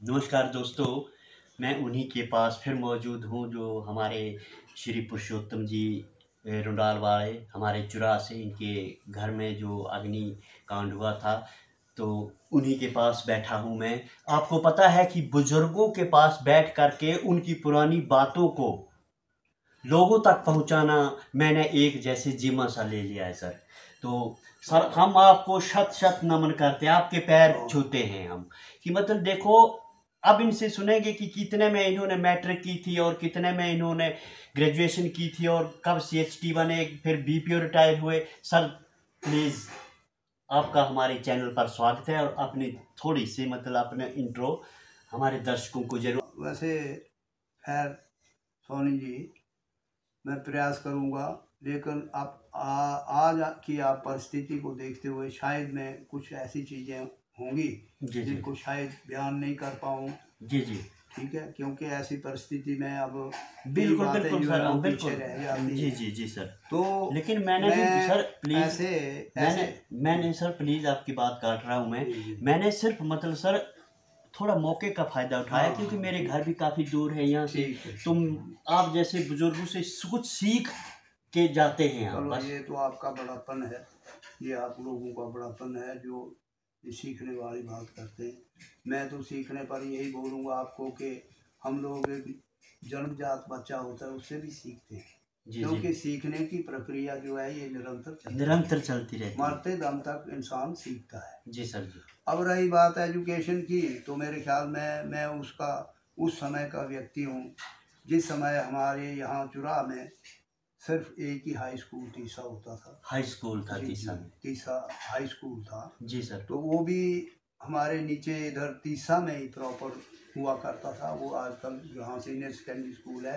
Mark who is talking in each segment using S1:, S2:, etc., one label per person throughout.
S1: नमस्कार दोस्तों, मैं उन्हीं के पास फिर मौजूद हूँ जो हमारे श्री पुरुषोत्तम जी रुंडाल वाले हमारे चुरा से इनके घर में जो अग्निकांड हुआ था, तो उन्हीं के पास बैठा हूँ मैं। आपको पता है कि बुजुर्गों के पास बैठ कर के उनकी पुरानी बातों को लोगों तक पहुँचाना मैंने एक जैसे जिम्मा सा ले लिया है सर। तो सर हम आपको शत शत नमन करते हैं, आपके पैर छूते हैं हम कि मतलब देखो, अब इनसे सुनेंगे कि कितने में इन्होंने मैट्रिक की थी और कितने में इन्होंने ग्रेजुएशन की थी और कब CHT बने, फिर BPO रिटायर हुए। सर प्लीज़, आपका हमारे चैनल पर स्वागत है और अपनी थोड़ी सी मतलब अपने इंट्रो हमारे दर्शकों को जरूर।
S2: वैसे खैर सोनी जी, मैं प्रयास करूंगा, लेकिन आप आज की आप परिस्थिति को देखते हुए शायद मैं कुछ ऐसी चीज़ें होंगी
S1: जी जी
S2: जिनको शायद बयान नहीं कर पाऊँ।
S1: जी जी
S2: ठीक है, क्योंकि ऐसी परिस्थिति में अब
S1: बिल्कुल
S2: बातें
S1: बिल्कुल
S2: जो
S1: सर,
S2: है वो
S1: बिल्कुल।
S2: पीछे रह जाती
S1: जी
S2: हैं।
S1: जी जी सर।
S2: तो
S1: लेकिन मैंने भी
S2: मैं
S1: सर प्लीज़,
S2: ऐसे
S1: मैंने
S2: ऐसे
S1: मैंने सर प्लीज़ आपकी बात काट रहा हूँ मैं।
S2: जी जी
S1: मैंने सिर्फ मतलब सर थोड़ा मौके का फ़ायदा उठाया
S2: हाँ
S1: क्योंकि
S2: हाँ
S1: मेरे
S2: ठीक
S1: घर भी काफ़ी दूर है यहाँ से।
S2: ठीक है
S1: तुम
S2: ठीक है।
S1: आप जैसे बुजुर्गों से कुछ सीख के जाते हैं आप
S2: चलो,
S1: बस।
S2: ये तो आपका बड़ापन है, ये आप लोगों का बड़ापन है जो ये सीखने वाली बात करते हैं। मैं तो सीखने पर यही बोलूँगा आपको कि हम लोग एक जन्मजात बच्चा होता है उससे भी सीखते हैं,
S1: जी जी
S2: क्योंकि सीखने की प्रक्रिया जो है ये निरंतर चलती है,
S1: निरंतर चलती रहती है।
S2: मरते दम तक इंसान सीखता है।
S1: जी सर जी।
S2: अब रही बात एजुकेशन की, तो मेरे ख्याल में मैं उसका उस समय का व्यक्ति हूँ जिस समय हमारे यहाँ चुरा में सिर्फ एक ही हाई स्कूल तीसा होता था।
S1: हाई स्कूल था
S2: जी
S1: तीसा
S2: जी,
S1: में।
S2: तीसा हाई स्कूल था।
S1: जी सर।
S2: तो वो भी हमारे नीचे इधर तीसा में ही प्रॉपर हुआ करता था। वो आजकल जहाँ सीनियर सेकेंडरी स्कूल है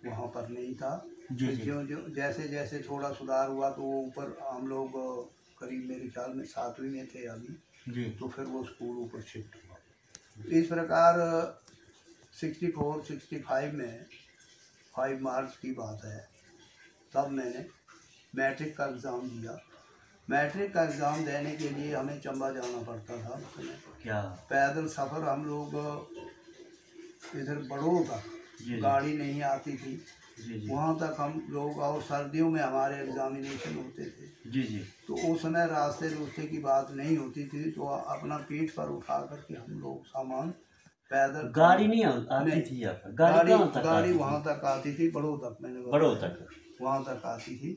S2: वहाँ पर नहीं था।
S1: जी
S2: फिर
S1: जी
S2: जो जो जैसे जैसे थोड़ा सुधार हुआ तो वो ऊपर हम लोग करीब मेरे ख्याल में 7वीं में थे अभी,
S1: जी
S2: तो फिर वो स्कूल ऊपर शिफ्ट हुआ। इस प्रकार 64-65 में 5 मार्च की बात है, तब मैंने मैट्रिक का एग्ज़ाम दिया। मैट्रिक का एग्ज़ाम देने के लिए हमें चंबा जाना पड़ता था उस समय।
S1: क्या।
S2: पैदल सफ़र हम लोग इधर बड़ों तक,
S1: जी जी
S2: गाड़ी नहीं आती थी,
S1: जी जी
S2: वहाँ तक हम लोग, और सर्दियों में हमारे एग्ज़ामिनेशन होते थे।
S1: जी जी।
S2: तो उस समय रास्ते रुस्ते की बात नहीं होती थी, तो अपना पीठ पर उठा करके हम लोग सामान पैदल
S1: गाड़ी नहीं आती
S2: नहीं,
S1: थी यहाँ पर? गाड़ी
S2: गाड़ी
S1: कहाँ तक
S2: गाड़ी
S1: आती
S2: वहाँ
S1: थी?
S2: तक आती थी, बड़ों तक मैंने
S1: बड़ों
S2: बताया,
S1: तक।
S2: वहाँ तक आती थी।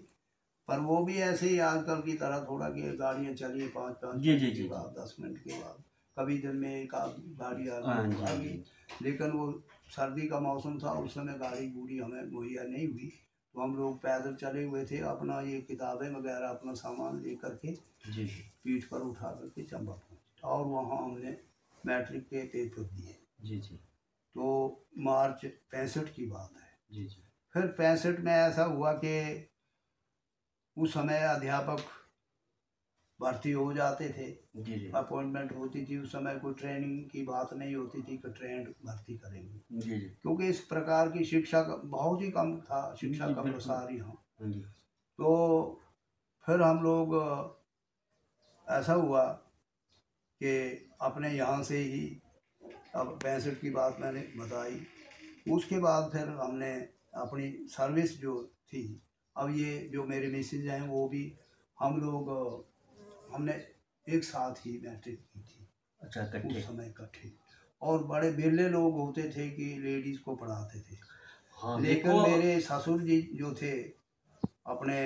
S2: पर वो भी ऐसे ही आजकल की तरह थोड़ा कि गाड़ियाँ चली 5-5
S1: जी जी
S2: मिनट के
S1: जी जी।
S2: बाद, 10 मिनट के बाद, कभी दिन में एक आध गाड़ी आ
S1: हाँ
S2: गई तो
S1: जी
S2: आ
S1: जी
S2: गई।
S1: जी।
S2: लेकिन वो सर्दी का मौसम था, उस समय गाड़ी गूड़ी हमें मुहैया नहीं हुई, तो हम लोग पैदल चले हुए थे, अपना ये किताबें वगैरह अपना सामान ले करके
S1: जी जी
S2: पीठ पर उठा करके चंबा पहुँचे, और वहाँ हमने मैट्रिक के पेपर दिए।
S1: जी जी
S2: तो मार्च 65 की बात है।
S1: जी जी
S2: फिर 65 में ऐसा हुआ कि उस समय अध्यापक भर्ती हो जाते थे,
S1: जी जी
S2: अपॉइंटमेंट होती थी। उस समय कोई ट्रेनिंग की बात नहीं होती थी कि ट्रेंड भर्ती करेंगे,
S1: जी जी
S2: क्योंकि इस प्रकार की शिक्षा का बहुत ही कम था,
S1: जी
S2: शिक्षा
S1: जी
S2: का
S1: बिल्कुल।
S2: प्रसार यहाँ।
S1: हाँ जी।
S2: तो फिर हम लोग ऐसा हुआ कि अपने यहाँ से ही, अब 65 की बात मैंने बताई, उसके बाद फिर हमने अपनी सर्विस जो थी, अब ये जो मेरे मिसेज हैं वो भी, हम लोग हमने एक साथ ही मैट्रिक की थी
S1: अच्छा,
S2: उस
S1: इकट्ठे।
S2: समय इकट्ठे। और बड़े बिरले लोग होते थे कि लेडीज़ को पढ़ाते थे।
S1: हाँ
S2: लेकिन
S1: देखो।
S2: मेरे ससुर जी जो थे अपने,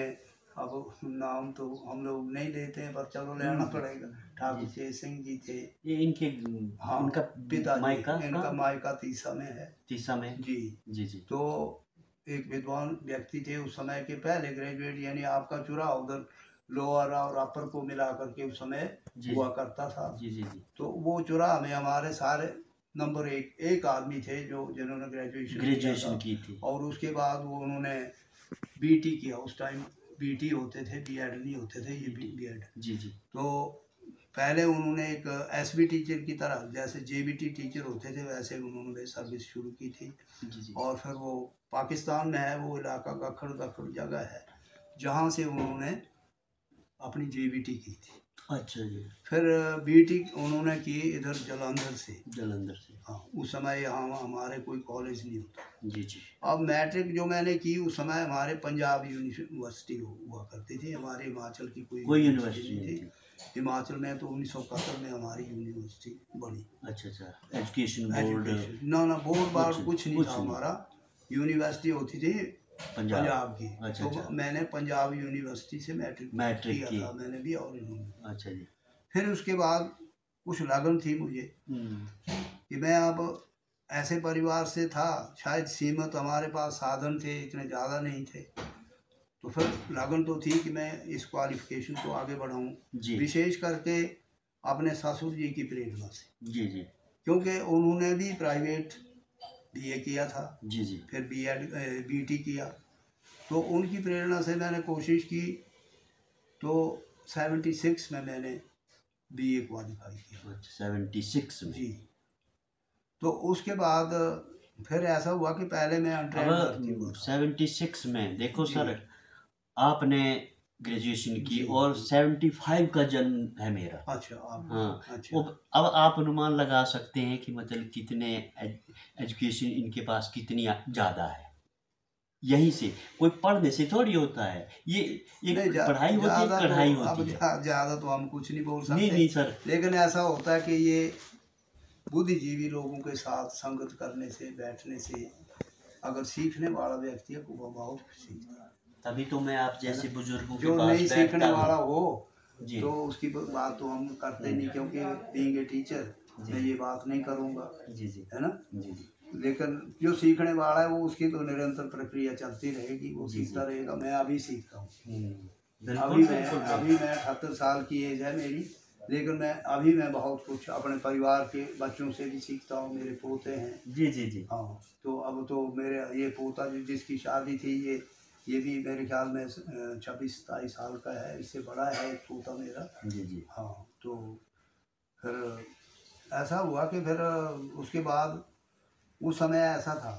S2: अब नाम तो हम लोग नहीं लेते हैं पर चलो लेना पड़ेगा,
S1: जी
S2: ठाकुर
S1: जी।
S2: चेत सिंह जी थे।
S1: ये इनके
S2: हाँ,
S1: इनका
S2: पिताजी,
S1: मायका
S2: इनका
S1: कहाँ?
S2: मायका तीसा में है।
S1: तीसा में।
S2: जी।
S1: जी जी
S2: तो एक विद्वान व्यक्ति थे उस समय के, पहले ग्रेजुएट, यानी आपका चुरा उधर लोअर और अपर को मिला करके उस समय
S1: जी
S2: हुआ करता था।
S1: जी जी जी।
S2: तो वो चुरा में हमारे सारे नंबर एक आदमी थे जो जिन्होंने ग्रेजुएशन किया था,
S1: ग्रेजुएशन की थी।
S2: और उसके बाद वो उन्होंने बीटी किया। उस टाइम बीटी होते थे, बीएड नहीं होते थे, ये बीएड।
S1: जी जी
S2: तो पहले उन्होंने एक एसबी टीचर की तरह, जैसे जेबीटी टीचर होते थे वैसे उन्होंने सर्विस शुरू की थी।
S1: जी जी
S2: और फिर वो पाकिस्तान में है, वो इलाका गखड़ गखड़ जगह है जहाँ से उन्होंने अपनी जेबीटी की थी।
S1: अच्छा जी।
S2: फिर बीटी उन्होंने की इधर जालंधर से।
S1: जालंधर से।
S2: हाँ, उस समय यहाँ हमारे कोई कॉलेज नहीं होता।
S1: जी जी।
S2: अब मैट्रिक जो मैंने की उस समय हमारे पंजाब यूनिवर्सिटी हुआ करती थी, हमारे हिमाचल की कोई
S1: यूनिवर्सिटी
S2: नहीं थी। हिमाचल में तो 1971 में हमारी यूनिवर्सिटी बनी।
S1: अच्छा अच्छा। Education board?
S2: ना बोर्ड बार्ड कुछ नहीं था
S1: नहीं।
S2: हमारा। यूनिवर्सिटी होती थी पंजाब की।
S1: अच्छा
S2: तो
S1: अच्छा।
S2: मैंने पंजाब यूनिवर्सिटी से मैट्रिक किया था मैंने भी और इन्होंने।
S1: अच्छा जी।
S2: फिर उसके बाद कुछ लगन थी मुझे कि मैं अब ऐसे परिवार से था, शायद सीमित हमारे पास साधन थे, इतने ज़्यादा नहीं थे, तो फिर लगन तो थी कि मैं इस क्वालिफिकेशन को आगे बढ़ाऊं, विशेष करके अपने ससुर जी की प्रेरणा से।
S1: जी जी।
S2: क्योंकि उन्होंने भी प्राइवेट बीए किया था।
S1: जी जी।
S2: फिर बीएड बीटी किया, तो उनकी प्रेरणा से मैंने कोशिश की। तो 76 में मैंने बीए क्वालिफाई किया।
S1: 76 में?
S2: जी। तो उसके बाद फिर ऐसा हुआ कि पहले मैं अनट्रेंड भर्ती हुआ था।
S1: 76 में देखो सर, आपने ग्रेजुएशन की और 75 का जन्म है मेरा।
S2: अच्छा।
S1: हाँ।
S2: अच्छा।
S1: अब आप अनुमान लगा सकते हैं कि मतलब कितने एजुकेशन इनके पास कितनी ज़्यादा है। यहीं से कोई पढ़ने से थोड़ी होता है, ये एक पढ़ाई होती है, कढ़ाई होती है।
S2: ज़्यादा तो हम कुछ नहीं बोल सकते।
S1: नहीं सर,
S2: लेकिन ऐसा होता है कि ये बुद्धिजीवी लोगों के साथ संगत करने से, बैठने से अगर सीखने वाला व्यक्ति है वो बहुत सीखता है।
S1: तभी तो मैं आप जैसे बुजुर्गों के
S2: जो
S1: पास
S2: नहीं सीखने वाला हो
S1: जी,
S2: तो उसकी बात तो हम करते नहीं, क्योंकि बीइंग ए टीचर मैं ये बात नहीं करूँगा।
S1: जी जी,
S2: है ना।
S1: जी जी।
S2: लेकिन जो सीखने वाला है वो उसकी तो निरंतर प्रक्रिया चलती रहेगी, वो सीखता रहेगा। मैं अभी सीखता हूँ। अभी मैं 78 साल की एज है मेरी, लेकिन मैं बहुत कुछ अपने परिवार के बच्चों से भी सीखता हूँ। मेरे पोते हैं।
S1: जी जी जी।
S2: हाँ, तो अब तो मेरे ये पोता जिसकी शादी थी ये भी मेरे ख्याल में 26-27 साल का है, इससे बड़ा है एक पोता मेरा। जी जी। हाँ, तो फिर ऐसा हुआ कि फिर उसके बाद उस समय ऐसा था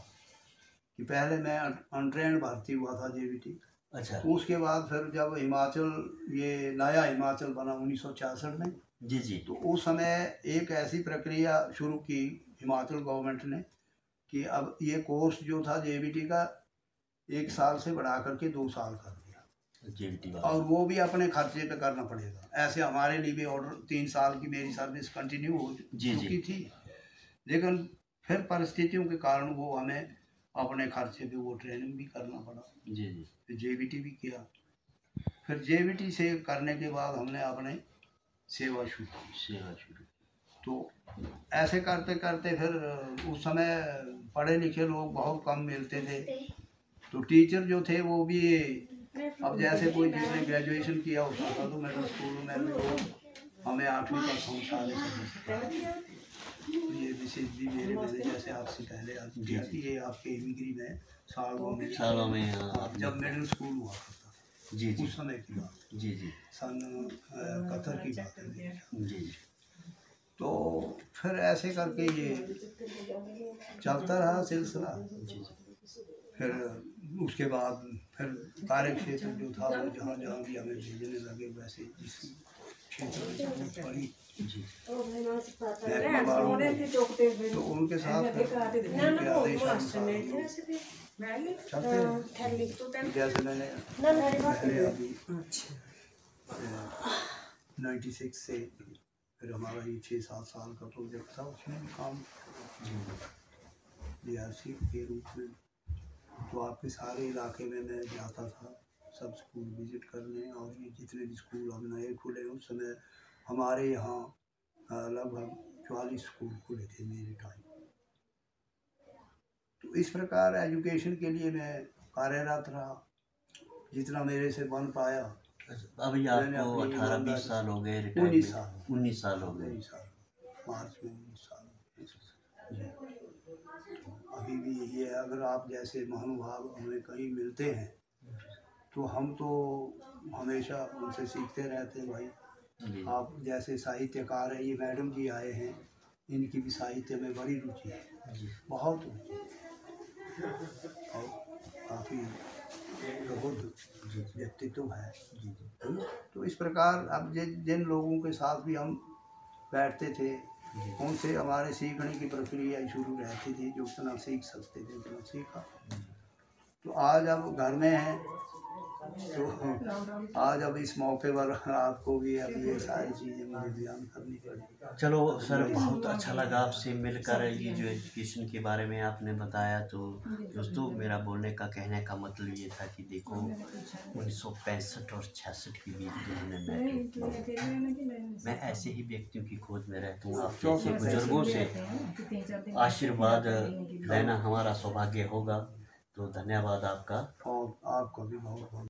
S2: कि पहले मैं अनट्रेंड भर्ती हुआ था जेबीटी। अच्छा। उसके बाद फिर जब हिमाचल, ये नया हिमाचल बना 1966 में। जी जी। तो उस समय एक ऐसी प्रक्रिया शुरू की हिमाचल गवर्नमेंट ने कि अब ये कोर्स जो था जेबीटी का 1 साल से बढ़ा करके 2 साल कर दिया जेबीटी का, और वो भी अपने खर्चे पे करना पड़ेगा। ऐसे हमारे लिए भी ऑर्डर 3 साल की मेरी सर्विस कंटिन्यू हो चुकी थी, लेकिन फिर परिस्थितियों के कारण वो हमें अपने खर्चे पे वो ट्रेनिंग भी करना पड़ा। जी जी। फिर जेबीटी भी किया। फिर जेबीटी से करने के बाद हमने अपने सेवा शुरू। तो ऐसे करते करते फिर उस समय पढ़े लिखे लोग बहुत कम मिलते थे, तो टीचर जो थे वो भी, अब जैसे कोई जिसने ग्रेजुएशन किया होता था तो मिडिल स्कूल में भी वो हमें 8वीं तक पहुँचा। ये विशेष भी मैंने जैसे आपसे पहले अर्ज किया कि ये आपके हिमगिरी में सालों में जब मिडिल स्कूल हुआ करता था। जी जी। उस समय की बात। जी जी। सन 71 की बात है। जी। तो फिर ऐसे करके ये चलता रहा सिलसिला। फिर उसके बाद फिर कार्य क्षेत्र जो था वो जहाँ जहाँ भी हमें भेजने लगे, वैसे जिस क्षेत्र में जरूरत पड़ी जी तो उनके साथ जैसे मैंने अभी 96 से फिर हमारा ये 6-7 साल का प्रोजेक्ट था, उसमें भी काम DRC के रूप में। तो आपके सारे इलाके में मैं जाता था, सब स्कूल विजिट करने, और ये जितने भी स्कूल अब नए खुले उस समय हमारे यहाँ लगभग 44 स्कूल खुले थे मेरे टाइम। तो इस प्रकार एजुकेशन के लिए मैं कार्यरत रहा, जितना मेरे से बन पाया।
S1: अभी आपको 18-20 साल हो गए?
S2: 19 साल।
S1: 19 साल हो गए।
S2: 19 साल, मार्च में 19 साल जी। तो अभी भी ये, अगर आप जैसे महानुभाव हमें कहीं मिलते हैं तो हम तो हमेशा उनसे सीखते रहते हैं। भाई आप जैसे साहित्यकार हैं, ये मैडम जी आए हैं, इनकी भी साहित्य में बड़ी रुचि है, बहुत रुचि, और काफ़ी प्रबुद्ध
S1: जी
S2: व्यक्तित्व है।
S1: जी
S2: तो इस प्रकार अब जिन लोगों के साथ भी हम बैठते थे
S1: जी
S2: उनसे हमारे सीखने की प्रक्रिया शुरू रहती थी, जो उतना सीख सकते थे उतना सीखा। तो आज अब घर में हैं, तो आज अब इस मौके पर आपको भी अब ये सारी चीज़ें मुझे बयान करनी पड़ी।
S1: चलो सर, बहुत अच्छा लगा आपसे मिलकर। ये जो एजुकेशन के बारे में आपने बताया, तो दोस्तों मेरा बोलने का कहने का मतलब ये था कि देखो 1965 और 66 के बीच जिन्होंने मैट्रिक किया, मैं ऐसे ही व्यक्तियों की खोज में रहता हूँ। आप जैसे बुजुर्गों से आशीर्वाद लेना हमारा सौभाग्य होगा। तो धन्यवाद आपका।
S2: और आपको भी बहुत बहुत